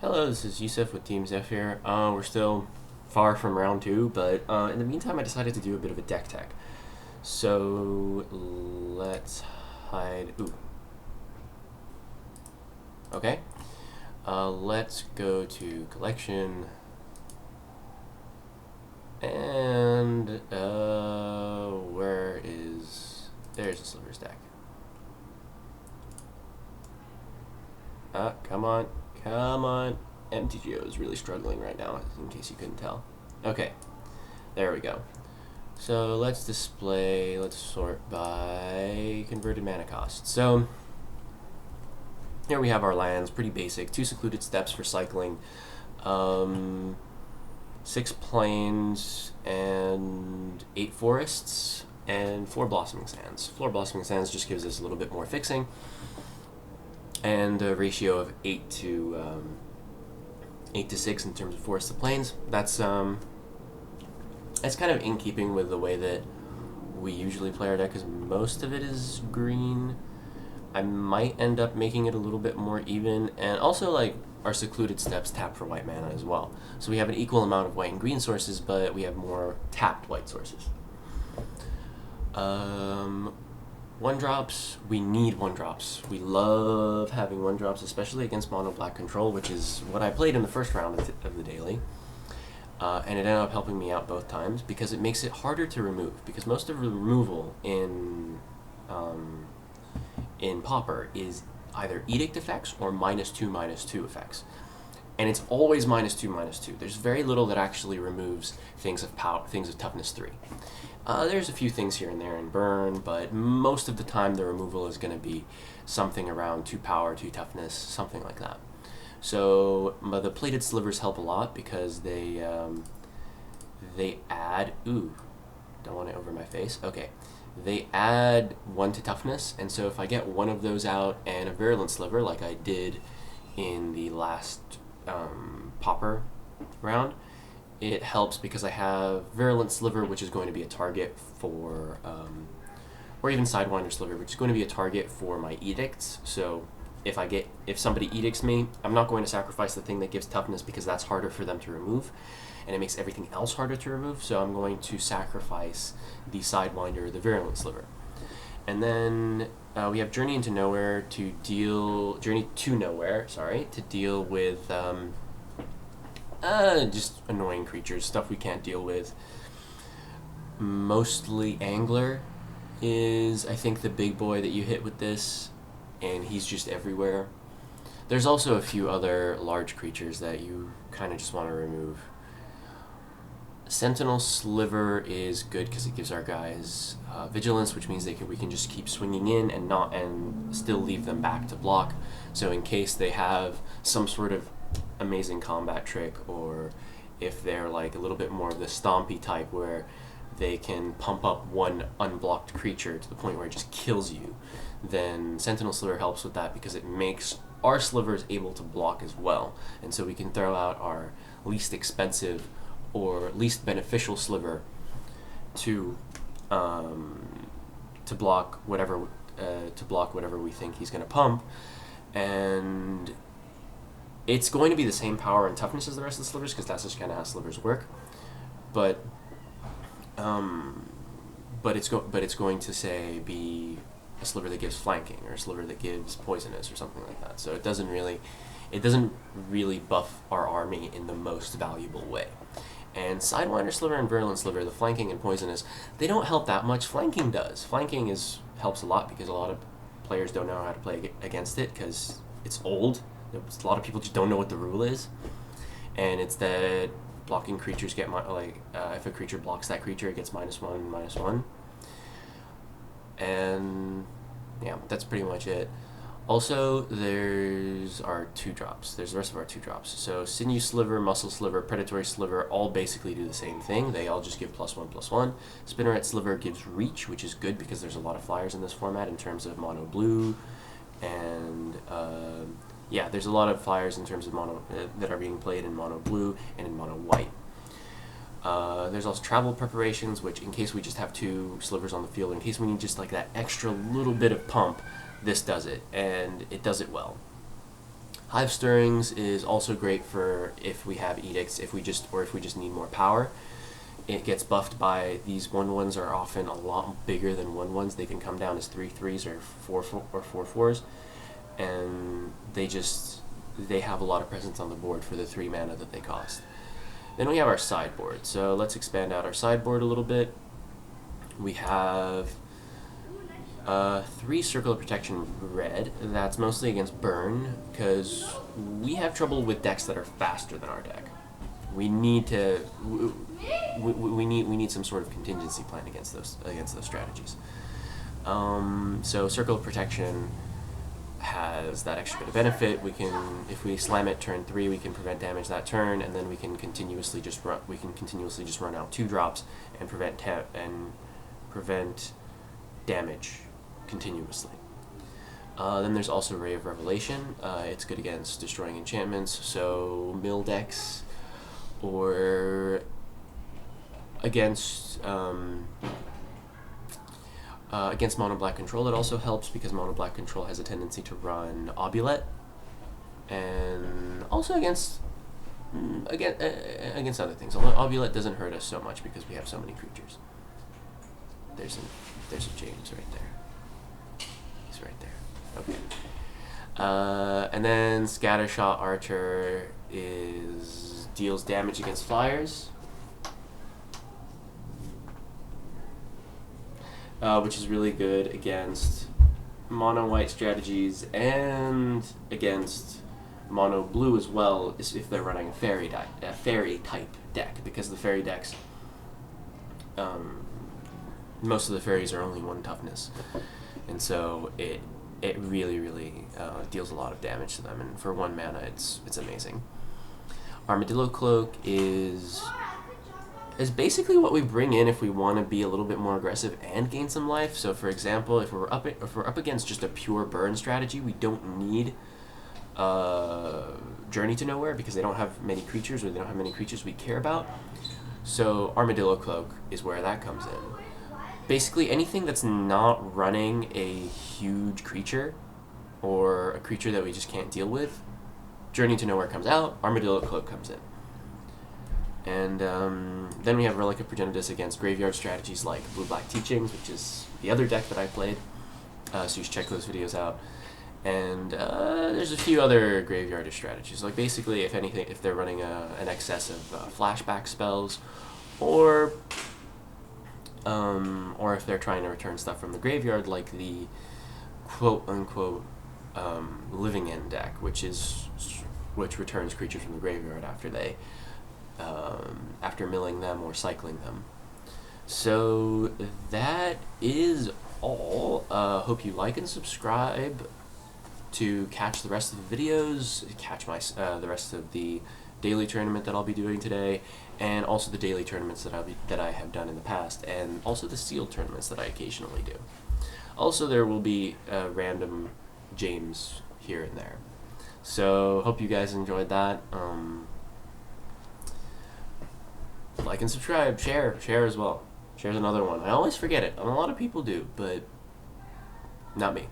Hello, this is Yusuf with Team Zephyr. We're still far from round two, but in the meantime, I decided to do a bit of a deck tech. So let's hide. Ooh. Okay. Let's go to collection and where is there's the Slivers deck. Come on. Come on. MTGO is really struggling right now, in case you couldn't tell. Okay, there we go. So let's sort by converted mana cost. So here we have our lands, pretty basic. 2 secluded steppes for cycling, 6 plains, and 8 forests, and 4 blossoming sands. 4 blossoming sands just gives us a little bit more fixing, and a ratio of 8 to 6 in terms of forests to plains. That's kind of in keeping with the way that we usually play our deck, because most of it is green. I might end up making it a little bit more even, and also like our secluded steppes tap for white mana as well. So we have an equal amount of white and green sources, but we have more tapped white sources. 1-drops, we need 1-drops. We love having 1-drops, especially against mono black control, which is what I played in the first round of the daily. And it ended up helping me out both times because it makes it harder to remove. Because most of the removal in Pauper is either edict effects or -2/-2 effects. And it's always -2/-2. There's very little that actually removes things of toughness 3. There's a few things here and there in burn, but most of the time the removal is going to be something around 2 power, 2 toughness, something like that. So the plated slivers help a lot because they add, don't want it over my face. Okay, they add 1 to toughness, and so if I get one of those out and a virulent sliver like I did in the last Pauper round, it helps because I have virulent sliver, which is going to be a target for, or even sidewinder sliver, which is going to be a target for my edicts. So if somebody edicts me, I'm not going to sacrifice the thing that gives toughness because that's harder for them to remove, and it makes everything else harder to remove. So I'm going to sacrifice the sidewinder, the virulent sliver, and then we have Journey to Nowhere to deal with just annoying creatures, stuff we can't deal with. Mostly Angler is, I think, the big boy that you hit with this, and he's just everywhere. There's also a few other large creatures that you kind of just want to remove. Sentinel Sliver is good because it gives our guys vigilance, which means we can just keep swinging in and still leave them back to block. So in case they have some sort of amazing combat trick, or if they're like a little bit more of the stompy type where they can pump up one unblocked creature to the point where it just kills you, then Sentinel Sliver helps with that because it makes our slivers able to block as well. And so we can throw out our least expensive or least beneficial sliver to block whatever we think he's going to pump, and it's going to be the same power and toughness as the rest of the slivers because that's just kind of how slivers work. But it's going to say be a sliver that gives flanking or a sliver that gives poisonous or something like that. So it doesn't really buff our army in the most valuable way. And Sidewinder Sliver and Virulent Sliver, the flanking and poisonous, they don't help that much. Flanking does. Flanking helps a lot because a lot of players don't know how to play against it because it's old. A lot of people just don't know what the rule is. And it's that blocking creatures get, if a creature blocks that creature, it gets -1/-1. And yeah, that's pretty much it. Also, there's our 2-drops. There's the rest of our 2-drops. So Sinew Sliver, Muscle Sliver, Predatory Sliver all basically do the same thing. They all just give +1/+1. Spinneret Sliver gives Reach, which is good because there's a lot of flyers in this format in terms of mono blue. And there's a lot of flyers in terms of mono that are being played in mono blue and in mono white. There's also Travel Preparations, which in case we just have 2 slivers on the field, in case we need just like that extra little bit of pump, this does it, and it does it well. Hive Stirrings is also great for if we have edicts, if we just need more power. It gets buffed by these 1/1s are often a lot bigger than 1/1s. They can come down as 3/3s or 4/4s, and they have a lot of presence on the board for the 3 mana that they cost. Then we have our sideboard. So let's expand out our sideboard a little bit. We have 3 Circle of Protection red. That's mostly against burn, because we have trouble with decks that are faster than our deck. We need to we need some sort of contingency plan against those strategies. So Circle of Protection has that extra bit of benefit. We can, if we slam it turn 3, we can prevent damage that turn, and then we can continuously just run out 2 drops and prevent damage continuously. Then there's also Ray of Revelation. It's good against destroying enchantments, so mill decks, or against mono black control. It also helps because mono black control has a tendency to run Obulette, and also against other things. Obulette doesn't hurt us so much because we have so many creatures. There's a James right there. He's right there. Okay. And then Scattershot Archer deals damage against flyers, which is really good against mono white strategies and against mono blue as well, if they're running a fairy type deck, because the fairy decks, most of the fairies are only 1 toughness, and so it really deals a lot of damage to them, and for 1 mana it's amazing. Armadillo Cloak is basically what we bring in if we want to be a little bit more aggressive and gain some life. So for example, if we're up against just a pure burn strategy, we don't need Journey to Nowhere, because they don't have many creatures, or they don't have many creatures we care about. So Armadillo Cloak is where that comes in. Basically anything that's not running a huge creature, or a creature that we just can't deal with, Journey to Nowhere comes out, Armadillo Cloak comes in. And then we have Relic of Progenitus against graveyard strategies like Blue-Black Teachings, which is the other deck that I played, so you should check those videos out. And there's a few other graveyardish strategies, like basically if they're running an excess of flashback spells, or if they're trying to return stuff from the graveyard, like the quote-unquote Living End deck, which returns creatures from the graveyard after milling them or cycling them. So that is all. Hope you like and subscribe to catch the rest of the videos, catch the rest of the daily tournament that I'll be doing today, and also the daily tournaments that I have done in the past, and also the sealed tournaments that I occasionally do. Also, there will be random James here and there. So hope you guys enjoyed that. Like and subscribe, share as well. Share's another one. I always forget it, and a lot of people do, but not me.